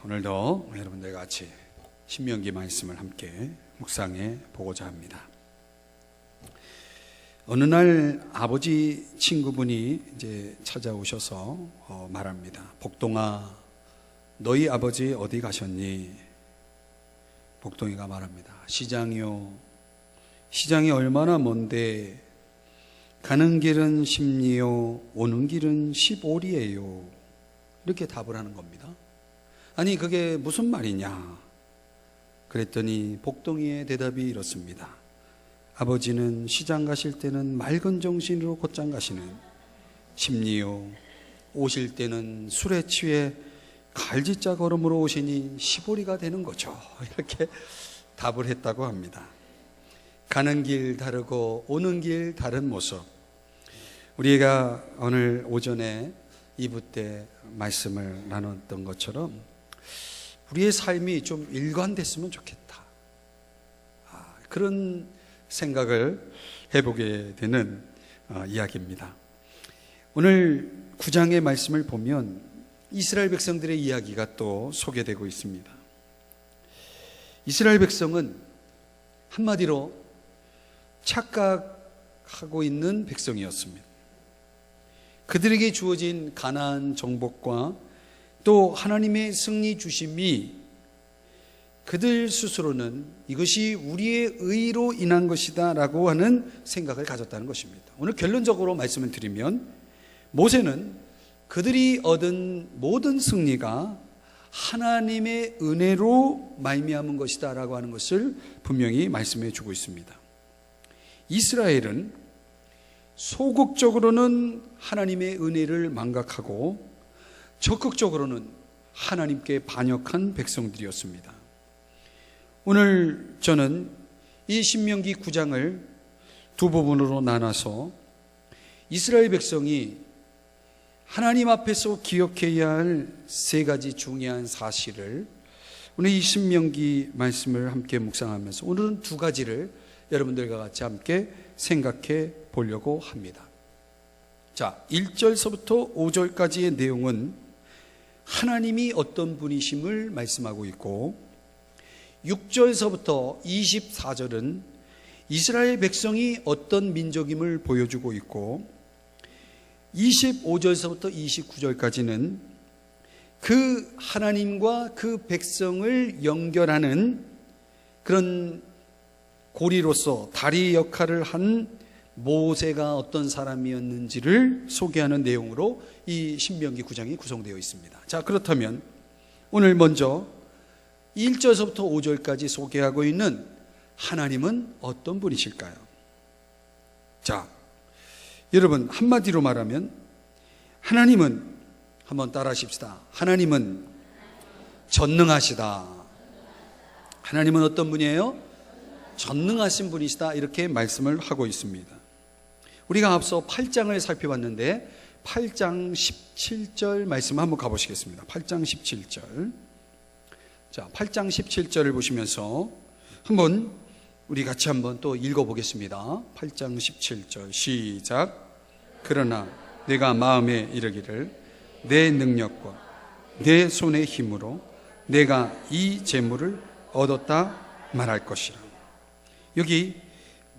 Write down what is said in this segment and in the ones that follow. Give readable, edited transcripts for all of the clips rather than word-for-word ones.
오늘도 여러분들과 같이 신명기 말씀을 함께 묵상해 보고자 합니다. 어느 날 아버지 친구분이 이제 찾아오셔서 말합니다. 복동아, 너희 아버지 어디 가셨니? 복동이가 말합니다. 시장이요. 시장이 얼마나 먼데? 가는 길은 10리요, 오는 길은 15리예요. 이렇게 답을 하는 겁니다. 아니, 그게 무슨 말이냐? 그랬더니 복동이의 대답이 이렇습니다. 아버지는 시장 가실 때는 맑은 정신으로 곧장 가시는 10리요, 오실 때는 술에 취해 갈지자 걸음으로 오시니 15리가 되는 거죠. 이렇게 답을 했다고 합니다. 가는 길 다르고 오는 길 다른 모습, 우리가 오늘 오전에 2부 때 말씀을 나눴던 것처럼 우리의 삶이 좀 일관됐으면 좋겠다, 그런 생각을 해보게 되는 이야기입니다. 오늘 9장의 말씀을 보면 이스라엘 백성들의 이야기가 또 소개되고 있습니다. 이스라엘 백성은 한마디로 착각하고 있는 백성이었습니다. 그들에게 주어진 가나안 정복과 또 하나님의 승리 주심이 그들 스스로는 이것이 우리의 의로 인한 것이다 라고 하는 생각을 가졌다는 것입니다. 오늘 결론적으로 말씀을 드리면 모세는 그들이 얻은 모든 승리가 하나님의 은혜로 말미암은 것이다 라고 하는 것을 분명히 말씀해 주고 있습니다. 이스라엘은 소극적으로는 하나님의 은혜를 망각하고 적극적으로는 하나님께 반역한 백성들이었습니다. 오늘 저는 이 신명기 9장을 두 부분으로 나눠서 이스라엘 백성이 하나님 앞에서 기억해야 할 세 가지 중요한 사실을 오늘 이 신명기 말씀을 함께 묵상하면서 오늘은 두 가지를 여러분들과 같이 함께 생각해 보려고 합니다. 자, 1절서부터 5절까지의 내용은 하나님이 어떤 분이심을 말씀하고 있고 6절서부터 24절은 이스라엘 백성이 어떤 민족임을 보여주고 있고 25절서부터 29절까지는 그 하나님과 그 백성을 연결하는 그런 고리로서 다리 역할을 한 모세가 어떤 사람이었는지를 소개하는 내용으로 이 신명기 9장이 구성되어 있습니다. 자, 그렇다면 오늘 먼저 1절서부터 5절까지 소개하고 있는 하나님은 어떤 분이실까요? 자, 여러분, 한마디로 말하면 하나님은, 한번 따라 하십시다. 하나님은 전능하시다. 하나님은 어떤 분이에요? 전능하신 분이시다, 이렇게 말씀을 하고 있습니다. 우리가 앞서 8장을 살펴봤는데 8장 17절 말씀 한번 가보시겠습니다. 8장 17절. 자, 8장 17절을 보시면서 한번 우리 같이 한번 또 읽어보겠습니다. 8장 17절 시작. 그러나 내가 마음에 이르기를 내 능력과 내 손의 힘으로 내가 이 재물을 얻었다 말할 것이라. 여기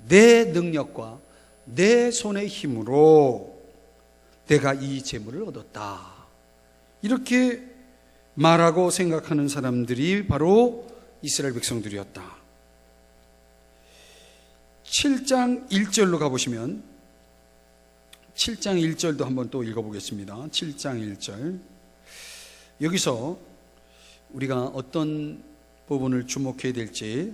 내 능력과 내 손의 힘으로 내가 이 재물을 얻었다, 이렇게 말하고 생각하는 사람들이 바로 이스라엘 백성들이었다. 7장 1절로 가보시면 7장 1절도 한번 또 읽어보겠습니다. 7장 1절. 여기서 우리가 어떤 부분을 주목해야 될지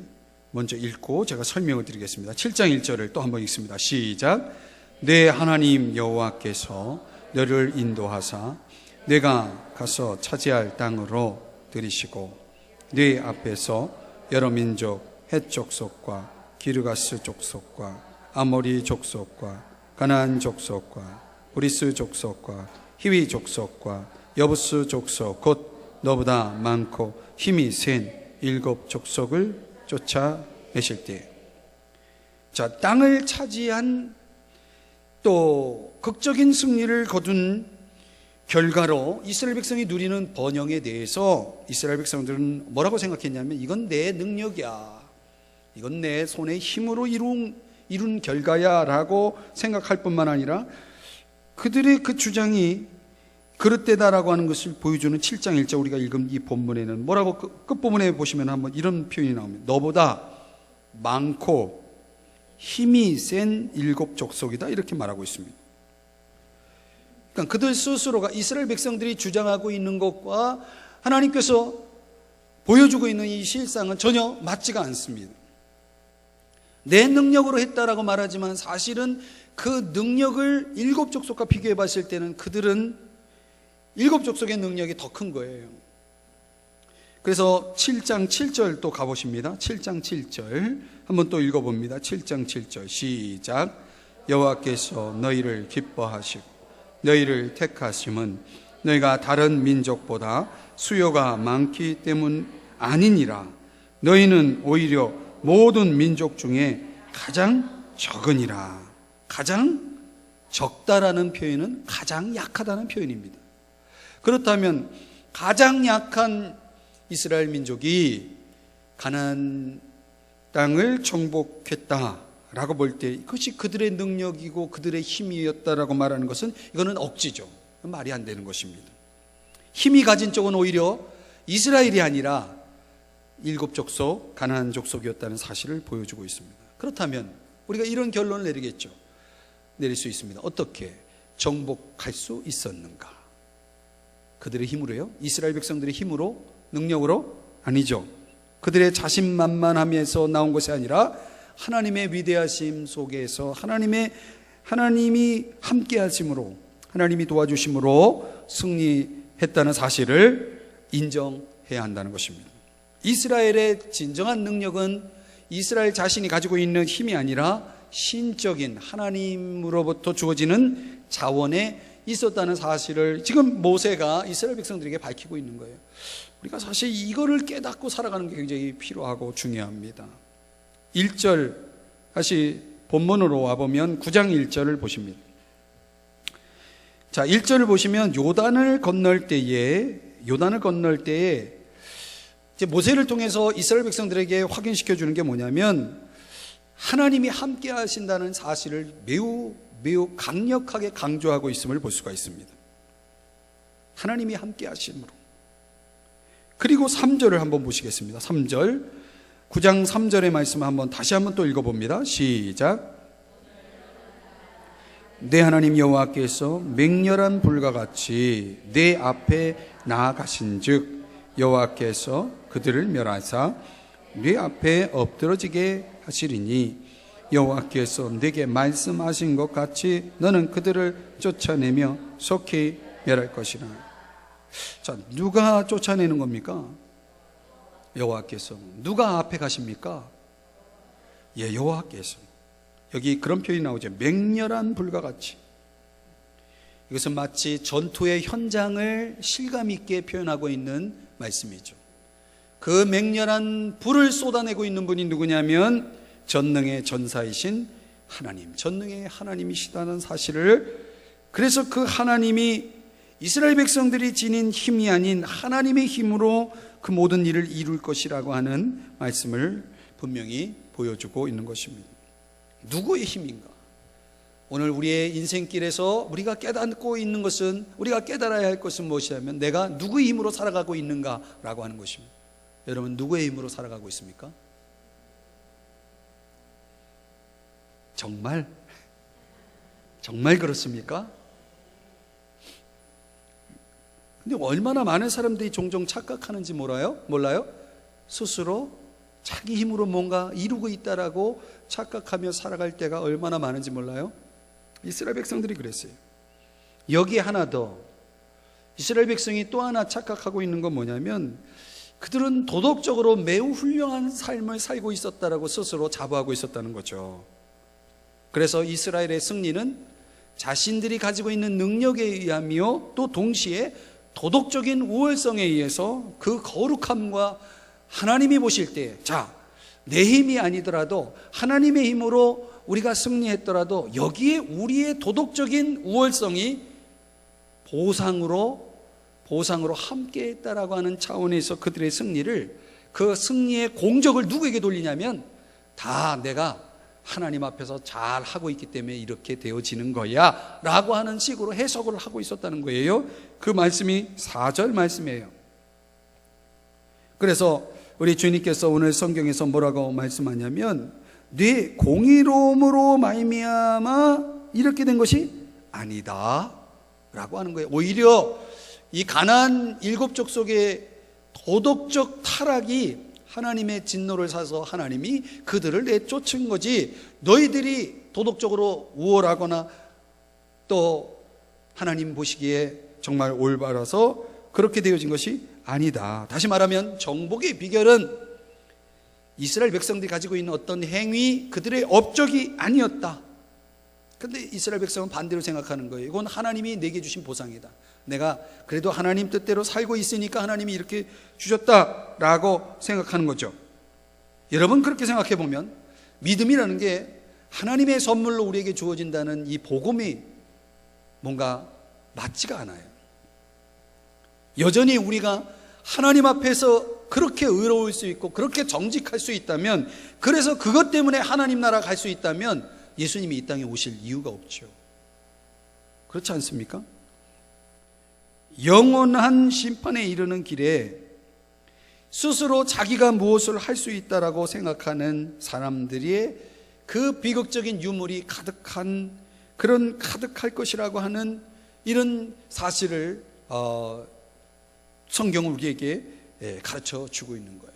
먼저 읽고 제가 설명을 드리겠습니다. 7장 1절을 또 한번 읽습니다. 시작. 내 하나님 여호와께서 너를 인도하사 내가 가서 차지할 땅으로 들이시고 네 앞에서 여러 민족 헷 족속과 기르가스 족속과 아모리 족속과 가나안 족속과 브리스 족속과 히위 족속과 여부스 족속 곧 너보다 많고 힘이 센 7 족속을 쫓아내실 때, 자, 땅을 차지한 또 극적인 승리를 거둔 결과로 이스라엘 백성이 누리는 번영에 대해서 이스라엘 백성들은 뭐라고 생각했냐면 이건 내 능력이야, 이건 내 손의 힘으로 이룬 결과야 라고 생각할 뿐만 아니라 그들의 그 주장이 그릇되다라고 하는 것을 보여주는 7장 1절 우리가 읽은 이 본문에는 뭐라고 끝부분에 보시면 한번 이런 표현이 나옵니다. 너보다 많고 힘이 센 7 족속이다 이렇게 말하고 있습니다. 그러니까 그들 스스로가 이스라엘 백성들이 주장하고 있는 것과 하나님께서 보여주고 있는 이 실상은 전혀 맞지가 않습니다. 내 능력으로 했다라고 말하지만 사실은 그 능력을 7 족속과 비교해 봤을 때는 그들은 7 족속의 능력이 더 큰 거예요. 그래서 7장 7절 또 가보십니다. 7장 7절 한번 또 읽어봅니다. 7장 7절 시작. 여호와께서 너희를 기뻐하시고 너희를 택하심은 너희가 다른 민족보다 수요가 많기 때문 아니니라. 너희는 오히려 모든 민족 중에 가장 적으니라. 가장 적다라는 표현은 가장 약하다는 표현입니다. 그렇다면 가장 약한 이스라엘 민족이 가나안 땅을 정복했다라고 볼 때 그것이 그들의 능력이고 그들의 힘이었다라고 말하는 것은 이거는 억지죠. 말이 안 되는 것입니다. 힘이 가진 쪽은 오히려 이스라엘이 아니라 7 족속 가나안 족속이었다는 사실을 보여주고 있습니다. 그렇다면 우리가 이런 결론을 내릴 수 있습니다. 어떻게 정복할 수 있었는가? 그들의 힘으로요? 이스라엘 백성들의 힘으로? 능력으로? 아니죠. 그들의 자신만만함에서 나온 것이 아니라 하나님의 위대하심 속에서 하나님이 함께 하심으로, 하나님이 도와주심으로 승리했다는 사실을 인정해야 한다는 것입니다. 이스라엘의 진정한 능력은 이스라엘 자신이 가지고 있는 힘이 아니라 신적인 하나님으로부터 주어지는 자원에 있었다는 사실을 지금 모세가 이스라엘 백성들에게 밝히고 있는 거예요. 우리가 사실 이거를 깨닫고 살아가는 게 굉장히 필요하고 중요합니다. 1절 다시 본문으로 와보면 9장 1절을 보십니다. 자, 1절을 보시면 요단을 건널 때에 이제 모세를 통해서 이스라엘 백성들에게 확인시켜 주는 게 뭐냐면 하나님이 함께 하신다는 사실을 매우 강력하게 강조하고 있음을 볼 수가 있습니다. 하나님이 함께 하심으로. 그리고 3절을 한번 보시겠습니다. 3절 9장 3절의 말씀을 다시 한번 또 읽어봅니다. 시작. 내 하나님 여호와께서 맹렬한 불과 같이 내 앞에 나아가신즉 여호와께서 그들을 멸하사 내 앞에 엎드러지게 하시리니 여호와께서 내게 말씀하신 것 같이 너는 그들을 쫓아내며 속히 멸할 것이라. 자, 누가 쫓아내는 겁니까? 여호와께서. 누가 앞에 가십니까? 예, 여호와께서. 여기 그런 표현이 나오죠. 맹렬한 불과 같이. 이것은 마치 전투의 현장을 실감 있게 표현하고 있는 말씀이죠. 그 맹렬한 불을 쏟아내고 있는 분이 누구냐면 전능의 전사이신 하나님, 전능의 하나님이시다는 사실을, 그래서 그 하나님이 이스라엘 백성들이 지닌 힘이 아닌 하나님의 힘으로 그 모든 일을 이룰 것이라고 하는 말씀을 분명히 보여주고 있는 것입니다. 누구의 힘인가? 오늘 우리의 인생길에서 우리가 깨닫고 있는 것은, 우리가 깨달아야 할 것은 무엇이냐면 내가 누구의 힘으로 살아가고 있는가라고 하는 것입니다. 여러분, 누구의 힘으로 살아가고 있습니까? 정말 그렇습니까? 근데 얼마나 많은 사람들이 종종 착각하는지 몰라요? 스스로 자기 힘으로 뭔가 이루고 있다라고 착각하며 살아갈 때가 얼마나 많은지 몰라요? 이스라엘 백성들이 그랬어요. 여기에 하나 더, 이스라엘 백성이 또 하나 착각하고 있는 건 뭐냐면 그들은 도덕적으로 매우 훌륭한 삶을 살고 있었다라고 스스로 자부하고 있었다는 거죠. 그래서 이스라엘의 승리는 자신들이 가지고 있는 능력에 의하며 또 동시에 도덕적인 우월성에 의해서 그 거룩함과 하나님이 보실 때, 자, 내 힘이 아니더라도 하나님의 힘으로 우리가 승리했더라도 여기에 우리의 도덕적인 우월성이 보상으로 함께 했다라고 하는 차원에서 그들의 승리를, 그 승리의 공적을 누구에게 돌리냐면 다 내가 하나님 앞에서 잘 하고 있기 때문에 이렇게 되어지는 거야 라고 하는 식으로 해석을 하고 있었다는 거예요. 그 말씀이 4절 말씀이에요. 그래서 우리 주님께서 오늘 성경에서 뭐라고 말씀하냐면 네 공의로움으로 말미암아 이렇게 된 것이 아니다 라고 하는 거예요. 오히려 이 가나안 7족속의 도덕적 타락이 하나님의 진노를 사서 하나님이 그들을 내쫓은 거지, 너희들이 도덕적으로 우월하거나 또 하나님 보시기에 정말 올바라서 그렇게 되어진 것이 아니다. 다시 말하면 정복의 비결은 이스라엘 백성들이 가지고 있는 어떤 행위, 그들의 업적이 아니었다. 그런데 이스라엘 백성은 반대로 생각하는 거예요. 이건 하나님이 내게 주신 보상이다. 내가 그래도 하나님 뜻대로 살고 있으니까 하나님이 이렇게 주셨다라고 생각하는 거죠. 여러분, 그렇게 생각해 보면 믿음이라는 게 하나님의 선물로 우리에게 주어진다는 이 복음이 뭔가 맞지가 않아요. 여전히 우리가 하나님 앞에서 그렇게 의로울 수 있고 그렇게 정직할 수 있다면, 그래서 그것 때문에 하나님 나라 갈 수 있다면 예수님이 이 땅에 오실 이유가 없죠. 그렇지 않습니까? 영원한 심판에 이르는 길에 스스로 자기가 무엇을 할 수 있다라고 생각하는 사람들의 그 비극적인 유물이 가득한, 그런 가득할 것이라고 하는 이런 사실을 성경은 우리에게 가르쳐 주고 있는 거예요.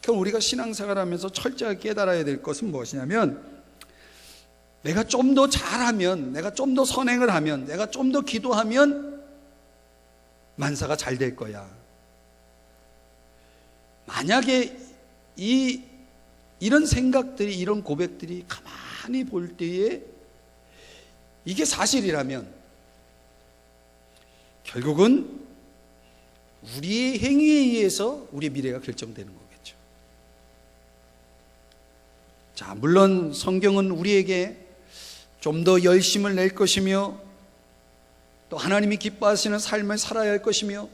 그럼 우리가 신앙생활 하면서 철저하게 깨달아야 될 것은 무엇이냐면, 내가 좀 더 잘하면, 내가 좀 더 선행을 하면, 내가 좀 더 기도하면 만사가 잘 될 거야. 만약에 이런 생각들이, 이런 고백들이 가만히 볼 때에 이게 사실이라면 결국은 우리의 행위에 의해서 우리의 미래가 결정되는 거겠죠. 자, 물론 성경은 우리에게 좀 더 열심을 낼 것이며 또 하나님이 기뻐하시는 삶을 살아야 할 것이며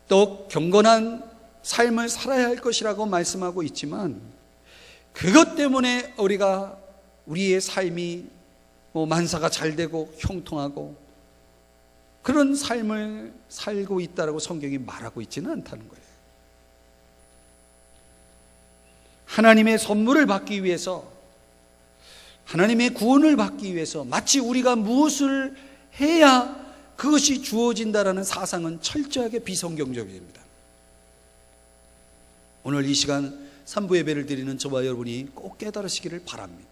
또 경건한 삶을 살아야 할 것이라고 말씀하고 있지만, 그것 때문에 우리가 우리의 삶이 만사가 잘 되고 형통하고 그런 삶을 살고 있다라고 성경이 말하고 있지는 않다는 거예요. 하나님의 선물을 받기 위해서, 하나님의 구원을 받기 위해서 마치 우리가 무엇을 해야 그것이 주어진다라는 사상은 철저하게 비성경적입니다. 오늘 이 시간 3부 예배를 드리는 저와 여러분이 꼭 깨달으시기를 바랍니다.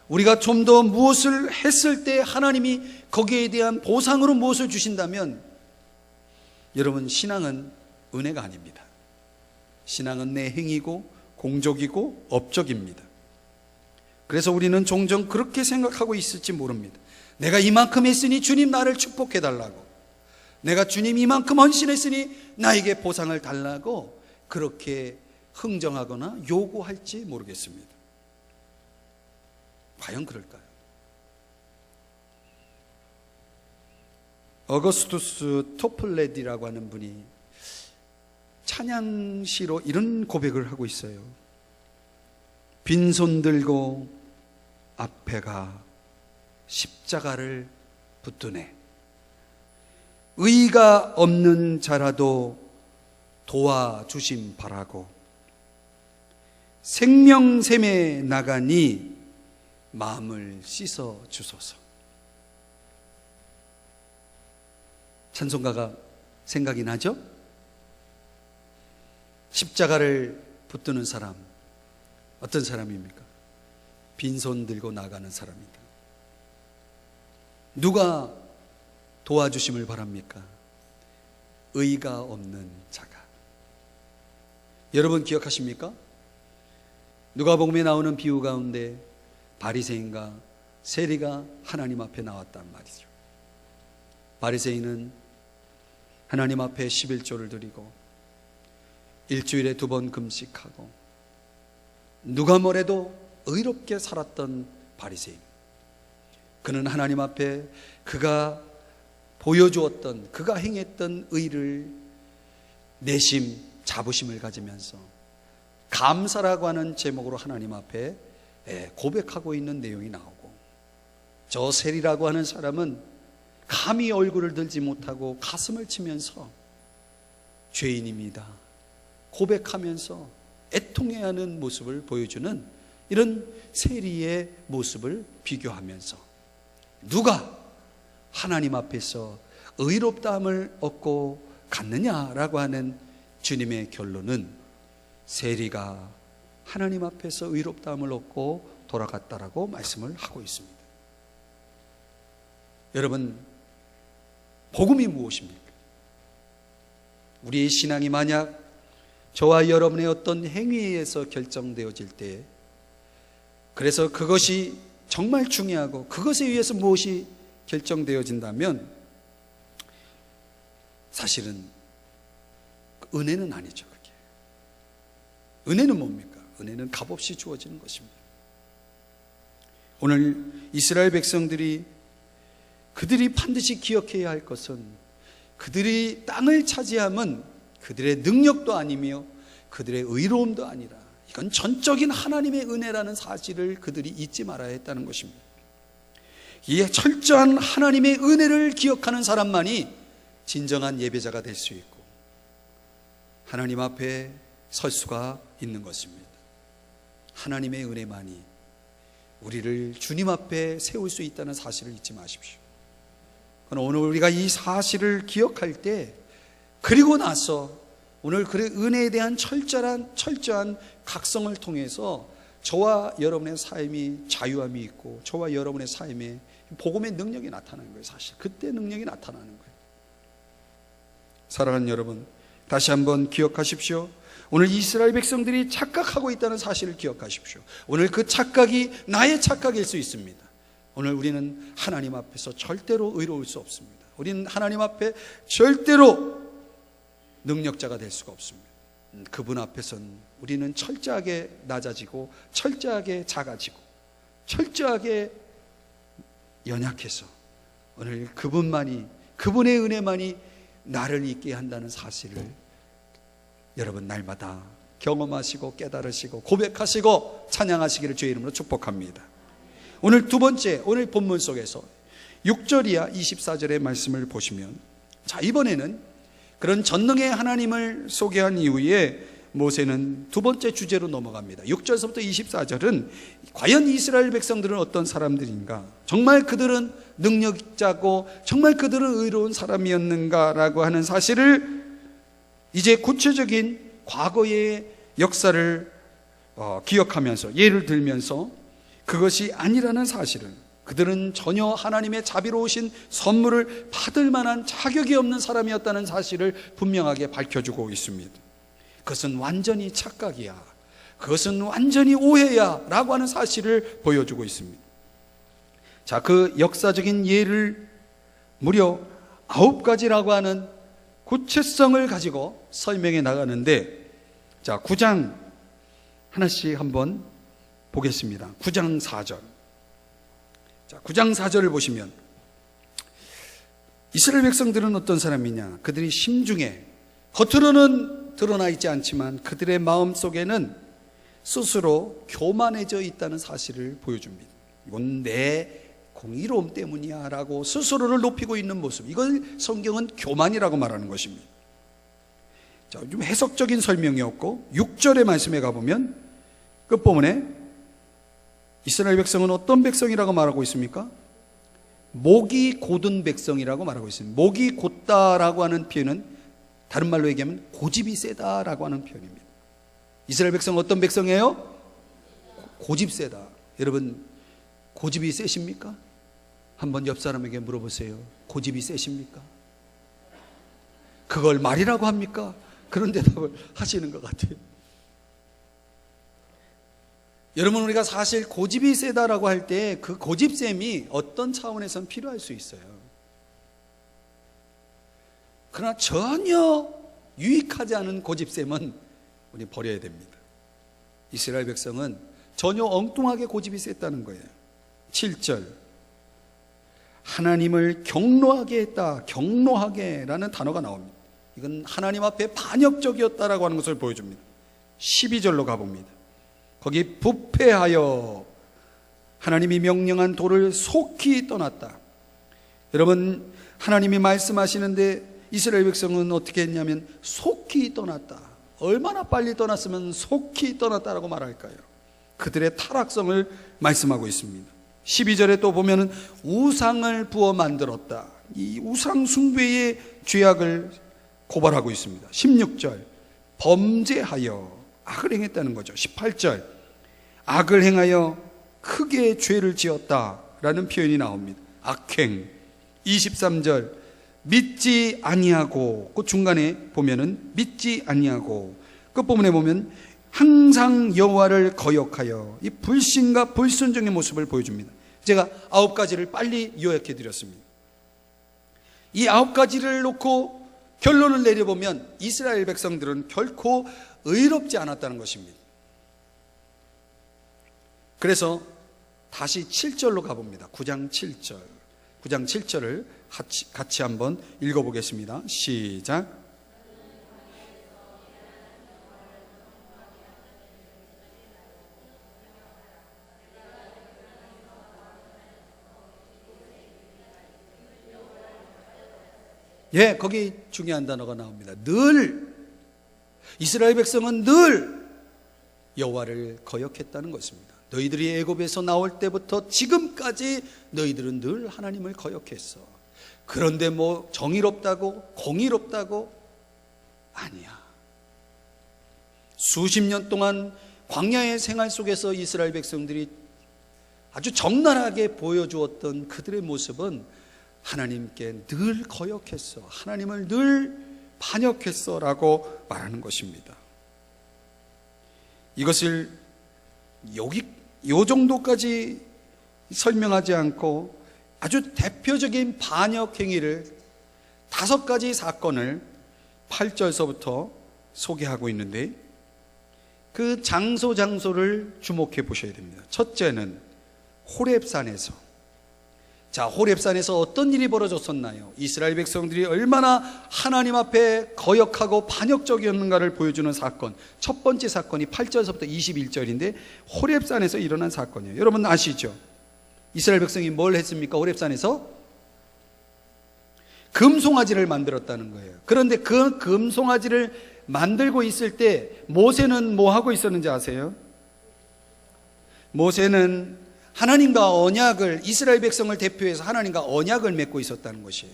우리가 좀 더 무엇을 했을 때 하나님이 거기에 대한 보상으로 무엇을 주신다면, 여러분, 신앙은 은혜가 아닙니다. 신앙은 내 행위고 공적이고 업적입니다. 그래서 우리는 종종 그렇게 생각하고 있을지 모릅니다. 내가 이만큼 했으니 주님 나를 축복해 달라고, 내가 주님 이만큼 헌신했으니 나에게 보상을 달라고 그렇게 흥정하거나 요구할지 모르겠습니다. 과연 그럴까요? 어거스투스 토플레디라고 하는 분이 찬양시로 이런 고백을 하고 있어요. 빈손 들고 앞에 가 십자가를 붙드네. 의가 없는 자라도 도와주심 바라고 생명샘에 나가니 마음을 씻어 주소서. 찬송가가 생각이 나죠? 십자가를 붙드는 사람, 어떤 사람입니까? 빈손 들고 나가는 사람이다. 누가 도와주심을 바랍니까? 의가 없는 자가. 여러분 기억하십니까? 누가복음에 나오는 비유 가운데 바리새인과 세리가 하나님 앞에 나왔단 말이죠. 바리새인은 하나님 앞에 11조를 드리고 일주일에 2번 금식하고 누가 뭐래도 의롭게 살았던 바리새인. 그는 하나님 앞에 그가 보여주었던, 그가 행했던 의를 내심, 자부심을 가지면서 감사라고 하는 제목으로 하나님 앞에 고백하고 있는 내용이 나오고, 저 셀이라고 하는 사람은 감히 얼굴을 들지 못하고 가슴을 치면서 죄인입니다 고백하면서 애통해하는 모습을 보여주는 이런 세리의 모습을 비교하면서 누가 하나님 앞에서 의롭다함을 얻고 갔느냐라고 하는 주님의 결론은 세리가 하나님 앞에서 의롭다함을 얻고 돌아갔다라고 말씀을 하고 있습니다. 여러분, 복음이 무엇입니까? 우리의 신앙이 만약 저와 여러분의 어떤 행위에 의해서 결정되어질 때, 그래서 그것이 정말 중요하고 그것에 의해서 무엇이 결정되어진다면 사실은 은혜는 아니죠. 그게 은혜는 뭡니까? 은혜는 값없이 주어지는 것입니다. 오늘 이스라엘 백성들이 그들이 반드시 기억해야 할 것은, 그들이 땅을 차지함은 그들의 능력도 아니며 그들의 의로움도 아니라 이건 전적인 하나님의 은혜라는 사실을 그들이 잊지 말아야 했다는 것입니다. 이 철저한 하나님의 은혜를 기억하는 사람만이 진정한 예배자가 될 수 있고 하나님 앞에 설 수가 있는 것입니다. 하나님의 은혜만이 우리를 주님 앞에 세울 수 있다는 사실을 잊지 마십시오. 오늘 우리가 이 사실을 기억할 때, 그리고 나서 오늘 그 은혜에 대한 철저한 각성을 통해서 저와 여러분의 삶이 자유함이 있고 저와 여러분의 삶에 복음의 능력이 나타나는 거예요. 사실 그때 능력이 나타나는 거예요. 사랑하는 여러분, 다시 한번 기억하십시오. 오늘 이스라엘 백성들이 착각하고 있다는 사실을 기억하십시오. 오늘 그 착각이 나의 착각일 수 있습니다. 오늘 우리는 하나님 앞에서 절대로 의로울 수 없습니다. 우리는 하나님 앞에 절대로 능력자가 될 수가 없습니다. 그분 앞에서는 우리는 철저하게 낮아지고 철저하게 작아지고 철저하게 연약해서 오늘 그분만이, 그분의 은혜만이 나를 있게 한다는 사실을 여러분 날마다 경험하시고 깨달으시고 고백하시고 찬양하시기를 주의 이름으로 축복합니다. 오늘 두 번째, 오늘 본문 속에서 6절 이하 24절의 말씀을 보시면, 자, 이번에는 그런 전능의 하나님을 소개한 이후에 모세는 두 번째 주제로 넘어갑니다. 6절서부터 24절은 과연 이스라엘 백성들은 어떤 사람들인가, 정말 그들은 능력자고 정말 그들은 의로운 사람이었는가라고 하는 사실을 이제 구체적인 과거의 역사를 기억하면서 예를 들면서 그것이 아니라는 사실을, 그들은 전혀 하나님의 자비로우신 선물을 받을 만한 자격이 없는 사람이었다는 사실을 분명하게 밝혀주고 있습니다. 그것은 완전히 착각이야, 그것은 완전히 오해야 라고 하는 사실을 보여주고 있습니다. 자, 그 역사적인 예를 무려 9가지라고 하는 구체성을 가지고 설명해 나가는데, 자, 9장 하나씩 한번 보겠습니다. 9장 4절. 자, 9장 4절을 보시면 이스라엘 백성들은 어떤 사람이냐? 그들이 심중에, 겉으로는 드러나 있지 않지만 그들의 마음 속에는 스스로 교만해져 있다는 사실을 보여줍니다. 이건 내 공의로움 때문이야 라고 스스로를 높이고 있는 모습, 이걸 성경은 교만이라고 말하는 것입니다. 자, 좀 해석적인 설명이었고 6절의 말씀에 가보면 끝부분에 이스라엘 백성은 어떤 백성이라고 말하고 있습니까? 목이 곧은 백성이라고 말하고 있습니다. 목이 곧다라고 하는 표현은 다른 말로 얘기하면 고집이 세다라고 하는 표현입니다. 이스라엘 백성은 어떤 백성이에요? 고집 세다. 여러분, 고집이 세십니까? 한번 옆 사람에게 물어보세요. 고집이 세십니까? 그걸 말이라고 합니까? 그런 대답을 하시는 것 같아요. 여러분, 우리가 사실 고집이 세다라고 할 때 그 고집셈이 어떤 차원에서는 필요할 수 있어요. 그러나 전혀 유익하지 않은 고집셈은 우리 버려야 됩니다. 이스라엘 백성은 전혀 엉뚱하게 고집이 셌다는 거예요. 7절, 하나님을 경노하게 했다. 경노하게라는 단어가 나옵니다. 이건 하나님 앞에 반역적이었다라고 하는 것을 보여줍니다. 12절로 가봅니다. 거기 부패하여 하나님이 명령한 도를 속히 떠났다. 여러분, 하나님이 말씀하시는데 이스라엘 백성은 어떻게 했냐면 속히 떠났다. 얼마나 빨리 떠났으면 속히 떠났다라고 말할까요? 그들의 타락성을 말씀하고 있습니다. 12절에 또 보면은 우상을 부어 만들었다. 이 우상 숭배의 죄악을 고발하고 있습니다. 16절 범죄하여 악을 행했다는 거죠. 18절 악을 행하여 크게 죄를 지었다라는 표현이 나옵니다. 악행. 23절 믿지 아니하고, 그 중간에 보면은 믿지 아니하고, 끝부분에 보면 항상 여호와를 거역하여, 이 불신과 불순종의 모습을 보여줍니다. 제가 9가지를 빨리 요약해 드렸습니다. 이 9가지를 놓고 결론을 내려보면 이스라엘 백성들은 결코 의롭지 않았다는 것입니다. 그래서 다시 7절로 가봅니다. 9장 7절. 9장 7절을 같이 한번 읽어보겠습니다. 시작. 예, 거기 중요한 단어가 나옵니다. 늘 이스라엘 백성은 늘 여호와를 거역했다는 것입니다. 너희들이 애굽에서 나올 때부터 지금까지 너희들은 늘 하나님을 거역했어. 그런데 뭐 정의롭다고 공의롭다고? 아니야. 수십 년 동안 광야의 생활 속에서 이스라엘 백성들이 아주 적나라하게 보여주었던 그들의 모습은 하나님께 늘 거역했어. 하나님을 늘 반역했어 라고 말하는 것입니다. 이것을 요 정도까지 설명하지 않고 아주 대표적인 반역 행위를 5가지 사건을 8절서부터 소개하고 있는데, 그 장소를 주목해 보셔야 됩니다. 첫째는 호렙산에서. 자, 호렙산에서 어떤 일이 벌어졌었나요? 이스라엘 백성들이 얼마나 하나님 앞에 거역하고 반역적이었는가를 보여주는 사건. 첫 번째 사건이 8절서부터 21절인데 호렙산에서 일어난 사건이에요. 여러분 아시죠? 이스라엘 백성이 뭘 했습니까? 호렙산에서 금송아지를 만들었다는 거예요. 그런데 그 금송아지를 만들고 있을 때 모세는 뭐 하고 있었는지 아세요? 모세는 하나님과 언약을, 이스라엘 백성을 대표해서 하나님과 언약을 맺고 있었다는 것이에요.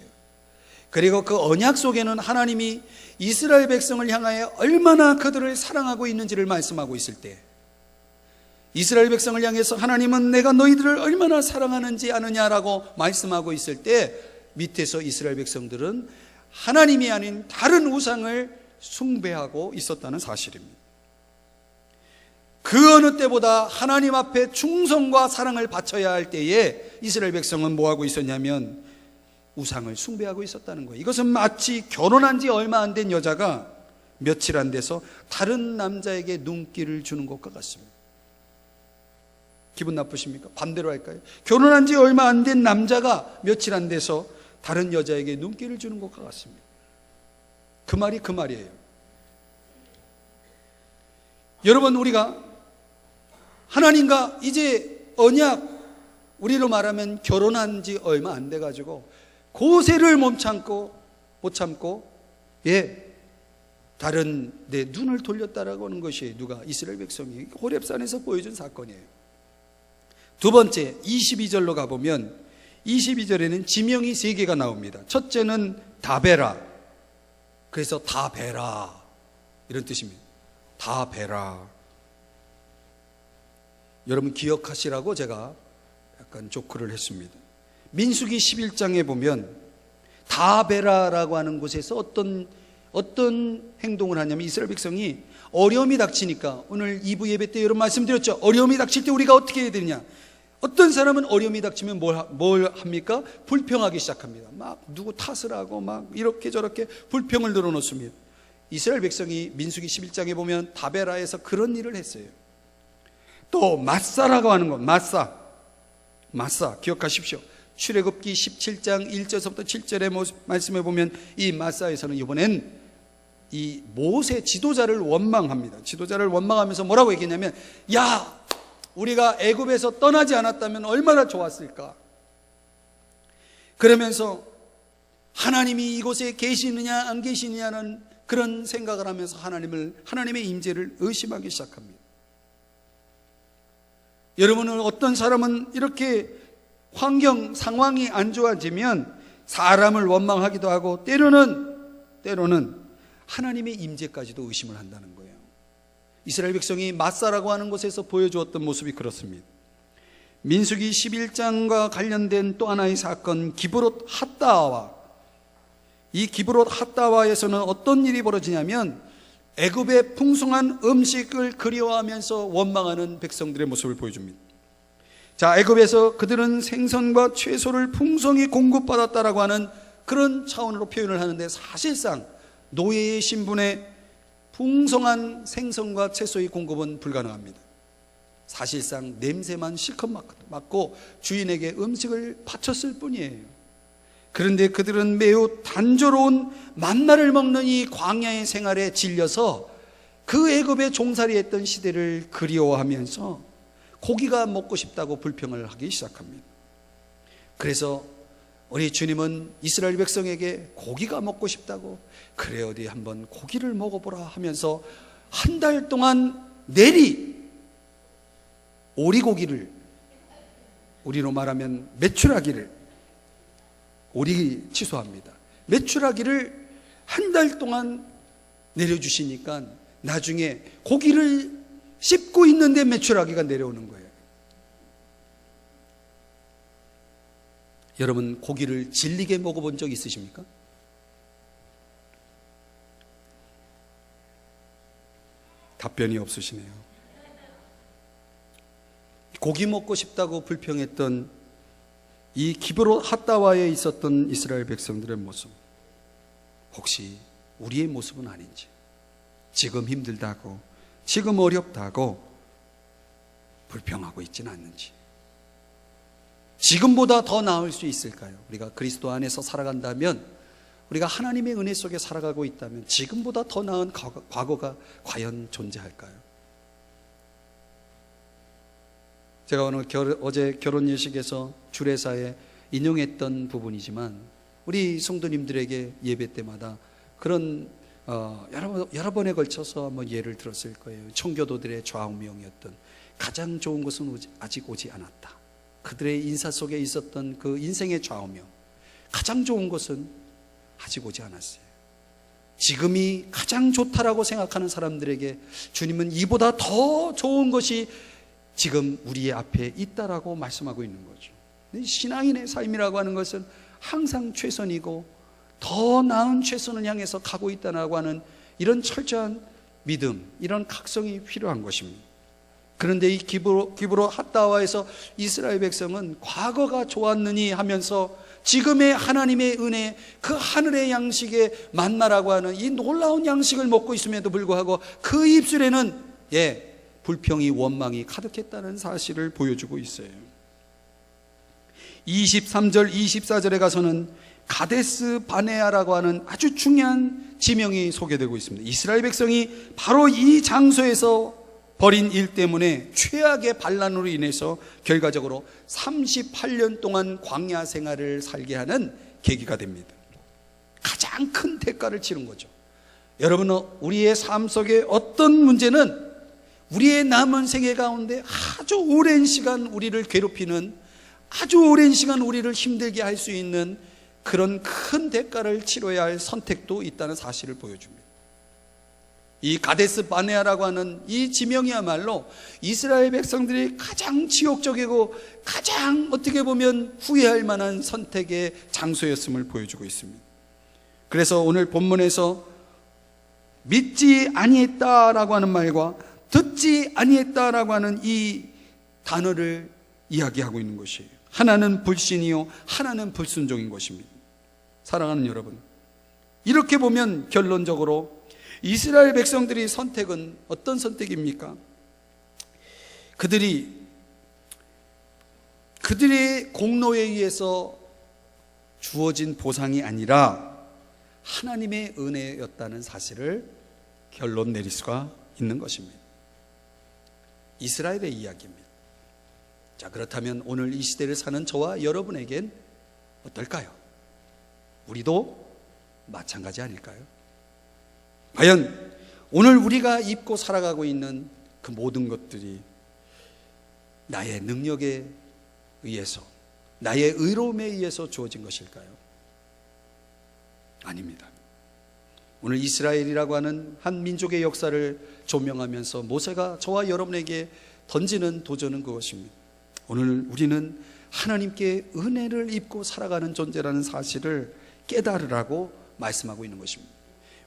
그리고 그 언약 속에는 하나님이 이스라엘 백성을 향하여 얼마나 그들을 사랑하고 있는지를 말씀하고 있을 때, 이스라엘 백성을 향해서 하나님은 내가 너희들을 얼마나 사랑하는지 아느냐라고 말씀하고 있을 때, 밑에서 이스라엘 백성들은 하나님이 아닌 다른 우상을 숭배하고 있었다는 사실입니다. 그 어느 때보다 하나님 앞에 충성과 사랑을 바쳐야 할 때에 이스라엘 백성은 뭐하고 있었냐면 우상을 숭배하고 있었다는 거예요. 이것은 마치 결혼한 지 얼마 안 된 여자가 며칠 안 돼서 다른 남자에게 눈길을 주는 것과 같습니다. 기분 나쁘십니까? 반대로 할까요? 결혼한 지 얼마 안 된 남자가 며칠 안 돼서 다른 여자에게 눈길을 주는 것과 같습니다. 그 말이 그 말이에요. 여러분, 우리가 하나님과 이제 언약, 우리로 말하면 결혼한 지 얼마 안 돼가지고 고세를 못 참고 다른 내 눈을 돌렸다라고 하는 것이 누가? 이스라엘 백성이 호렙산에서 보여준 사건이에요. 두 번째 22절로 가보면 22절에는 지명이 3개가 나옵니다. 첫째는 다베라. 그래서 다 베라 이런 뜻입니다. 다 베라. 여러분 기억하시라고 제가 약간 조크를 했습니다. 민수기 11장에 보면 다베라라고 하는 곳에서 어떤 행동을 하냐면 이스라엘 백성이 어려움이 닥치니까, 오늘 2부 예배 때 여러분 말씀드렸죠. 어려움이 닥칠 때 우리가 어떻게 해야 되느냐. 어떤 사람은 어려움이 닥치면 뭘 합니까? 불평하기 시작합니다. 막 누구 탓을 하고 막 이렇게 저렇게 불평을 늘어놓습니다. 이스라엘 백성이 민수기 11장에 보면 다베라에서 그런 일을 했어요. 또 마사라고 하는 것, 마사 기억하십시오. 출애굽기 17장 1절부터 7절의 말씀에 보면 이 마사에서는 이번엔 이 모세 지도자를 원망합니다. 지도자를 원망하면서 뭐라고 얘기했냐면, 야, 우리가 애굽에서 떠나지 않았다면 얼마나 좋았을까. 그러면서 하나님이 이곳에 계시느냐 안 계시느냐는 그런 생각을 하면서 하나님의 임재를 의심하기 시작합니다. 여러분은 어떤 사람은 이렇게 환경 상황이 안 좋아지면 사람을 원망하기도 하고 때로는 하나님의 임재까지도 의심을 한다는 거예요. 이스라엘 백성이 마사라고 하는 곳에서 보여주었던 모습이 그렇습니다. 민수기 11장과 관련된 또 하나의 사건, 기브롯 핫다와, 이 기브롯 핫다와에서는 어떤 일이 벌어지냐면 애굽의 풍성한 음식을 그리워하면서 원망하는 백성들의 모습을 보여줍니다. 자, 애굽에서 그들은 생선과 채소를 풍성히 공급받았다라고 하는 그런 차원으로 표현을 하는데, 사실상 노예의 신분에 풍성한 생선과 채소의 공급은 불가능합니다. 사실상 냄새만 실컷 맡고 주인에게 음식을 바쳤을 뿐이에요. 그런데 그들은 매우 단조로운 만나를 먹는 이 광야의 생활에 질려서 그 애굽에 종살이했던 시대를 그리워하면서 고기가 먹고 싶다고 불평을 하기 시작합니다. 그래서 우리 주님은 이스라엘 백성에게 고기가 먹고 싶다고, 그래 어디 한번 고기를 먹어보라 하면서 한 달 동안 오리고기를, 우리로 말하면 메추라기를, 오리 취소합니다. 메추라기를 한 달 동안 내려주시니까 나중에 고기를 씹고 있는데 메추라기가 내려오는 거예요. 여러분, 고기를 질리게 먹어본 적 있으십니까? 답변이 없으시네요. 고기 먹고 싶다고 불평했던 이 기브롯 핫다와에 있었던 이스라엘 백성들의 모습, 혹시 우리의 모습은 아닌지, 지금 힘들다고, 지금 어렵다고 불평하고 있지는 않는지, 지금보다 더 나을 수 있을까요? 우리가 그리스도 안에서 살아간다면, 우리가 하나님의 은혜 속에 살아가고 있다면 지금보다 더 나은 과거가 과연 존재할까요? 제가 오늘 어제 결혼 예식에서 주례사에 인용했던 부분이지만, 우리 성도님들에게 예배 때마다 그런 여러 번에 걸쳐서 한번 예를 들었을 거예요. 청교도들의 좌우명이었던 가장 좋은 것은 아직 오지 않았다. 그들의 인사 속에 있었던 그 인생의 좌우명, 가장 좋은 것은 아직 오지 않았어요. 지금이 가장 좋다라고 생각하는 사람들에게 주님은 이보다 더 좋은 것이 지금 우리의 앞에 있다라고 말씀하고 있는 거죠. 신앙인의 삶이라고 하는 것은 항상 최선이고 더 나은 최선을 향해서 가고 있다라고 하는 이런 철저한 믿음, 이런 각성이 필요한 것입니다. 그런데 이 기브롯 핫다와에서 이스라엘 백성은 과거가 좋았느니 하면서 지금의 하나님의 은혜, 그 하늘의 양식의 만나라고 하는 이 놀라운 양식을 먹고 있음에도 불구하고 그 입술에는 불평이, 원망이 가득했다는 사실을 보여주고 있어요. 23절 24절에 가서는 가데스 바네아라고 하는 아주 중요한 지명이 소개되고 있습니다. 이스라엘 백성이 바로 이 장소에서 벌인 일 때문에 최악의 반란으로 인해서 결과적으로 38년 동안 광야 생활을 살게 하는 계기가 됩니다. 가장 큰 대가를 치른 거죠. 여러분은 우리의 삶 속에 어떤 문제는 우리의 남은 생애 가운데 아주 오랜 시간 우리를 괴롭히는, 아주 오랜 시간 우리를 힘들게 할 수 있는 그런 큰 대가를 치러야 할 선택도 있다는 사실을 보여줍니다. 이 가데스 바네아라고 하는 이 지명이야말로 이스라엘 백성들이 가장 지옥적이고 가장 어떻게 보면 후회할 만한 선택의 장소였음을 보여주고 있습니다. 그래서 오늘 본문에서 믿지 아니했다라고 하는 말과 듣지 아니했다라고 하는 이 단어를 이야기하고 있는 것이에요. 하나는 불신이요 하나는 불순종인 것입니다. 사랑하는 여러분, 이렇게 보면 결론적으로 이스라엘 백성들의 선택은 어떤 선택입니까? 그들이 그들의 공로에 의해서 주어진 보상이 아니라 하나님의 은혜였다는 사실을 결론 내릴 수가 있는 것입니다. 이스라엘의 이야기입니다. 자, 그렇다면 오늘 이 시대를 사는 저와 여러분에겐 어떨까요? 우리도 마찬가지 아닐까요? 과연 오늘 우리가 입고 살아가고 있는 그 모든 것들이 나의 능력에 의해서, 나의 의로움에 의해서 주어진 것일까요? 아닙니다. 오늘 이스라엘이라고 하는 한 민족의 역사를 조명하면서 모세가 저와 여러분에게 던지는 도전은 그것입니다. 오늘 우리는 하나님께 은혜를 입고 살아가는 존재라는 사실을 깨달으라고 말씀하고 있는 것입니다.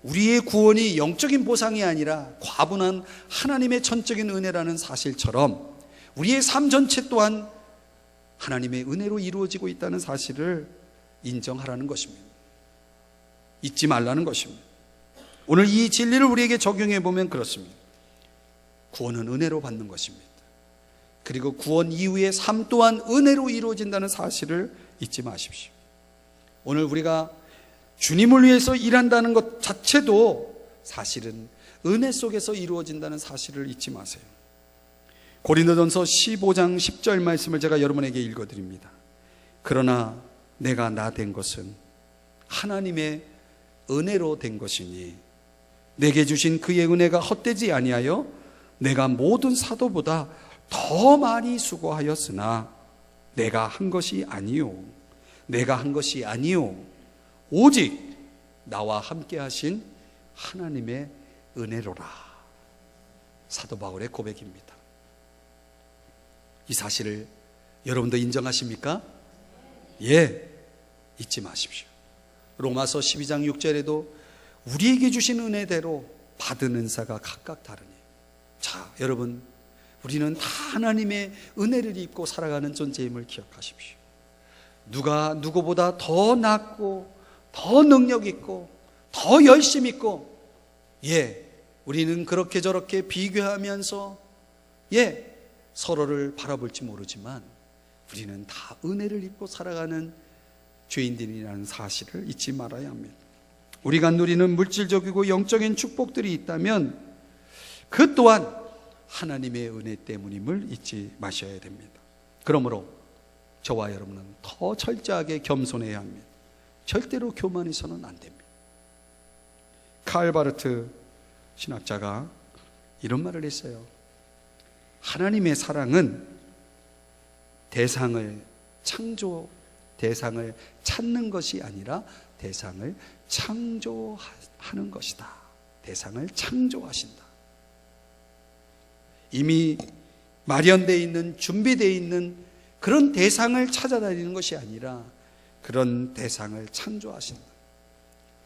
우리의 구원이 영적인 보상이 아니라 과분한 하나님의 전적인 은혜라는 사실처럼 우리의 삶 전체 또한 하나님의 은혜로 이루어지고 있다는 사실을 인정하라는 것입니다. 잊지 말라는 것입니다. 오늘 이 진리를 우리에게 적용해 보면 그렇습니다. 구원은 은혜로 받는 것입니다. 그리고 구원 이후의 삶 또한 은혜로 이루어진다는 사실을 잊지 마십시오. 오늘 우리가 주님을 위해서 일한다는 것 자체도 사실은 은혜 속에서 이루어진다는 사실을 잊지 마세요. 고린도전서 15장 10절 말씀을 제가 여러분에게 읽어드립니다. 그러나 내가 나 된 것은 하나님의 은혜로 된 것이니 내게 주신 그의 은혜가 헛되지 아니하여 내가 모든 사도보다 더 많이 수고하였으나 내가 한 것이 아니요 오직 나와 함께 하신 하나님의 은혜로라. 사도 바울의 고백입니다. 이 사실을 여러분도 인정하십니까? 예, 잊지 마십시오. 로마서 12장 6절에도 우리에게 주신 은혜대로 받은 은사가 각각 다르니. 자, 여러분, 우리는 다 하나님의 은혜를 입고 살아가는 존재임을 기억하십시오. 누가 누구보다 더 낫고 더 능력 있고 더 열심 있고, 예, 우리는 그렇게 저렇게 비교하면서 서로를 바라볼지 모르지만 우리는 다 은혜를 입고 살아가는 죄인들이라는 사실을 잊지 말아야 합니다. 우리가 누리는 물질적이고 영적인 축복들이 있다면 그 또한 하나님의 은혜 때문임을 잊지 마셔야 됩니다. 그러므로 저와 여러분은 더 철저하게 겸손해야 합니다. 절대로 교만해서는 안 됩니다. 칼바르트 신학자가 이런 말을 했어요. 하나님의 사랑은 대상을 찾는 것이 아니라 대상을 창조하는 것이다. 대상을 창조하신다. 이미 마련되어 있는, 준비되어 있는 그런 대상을 찾아다니는 것이 아니라 그런 대상을 창조하신다.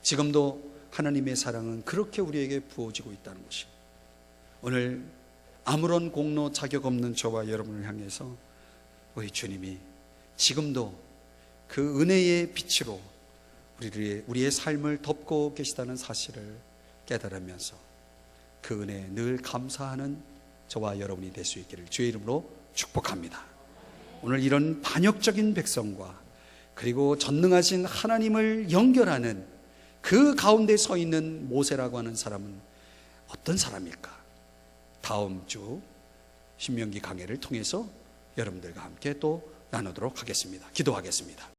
지금도 하나님의 사랑은 그렇게 우리에게 부어지고 있다는 것입니다. 오늘 아무런 공로 자격 없는 저와 여러분을 향해서 우리 주님이 지금도 그 은혜의 빛으로 우리의 삶을 덮고 계시다는 사실을 깨달으면서 그 은혜에 늘 감사하는 저와 여러분이 될 수 있기를 주의 이름으로 축복합니다. 오늘 이런 반역적인 백성과 그리고 전능하신 하나님을 연결하는 그 가운데 서 있는 모세라고 하는 사람은 어떤 사람일까? 다음 주 신명기 강해를 통해서 여러분들과 함께 또 나누도록 하겠습니다. 기도하겠습니다.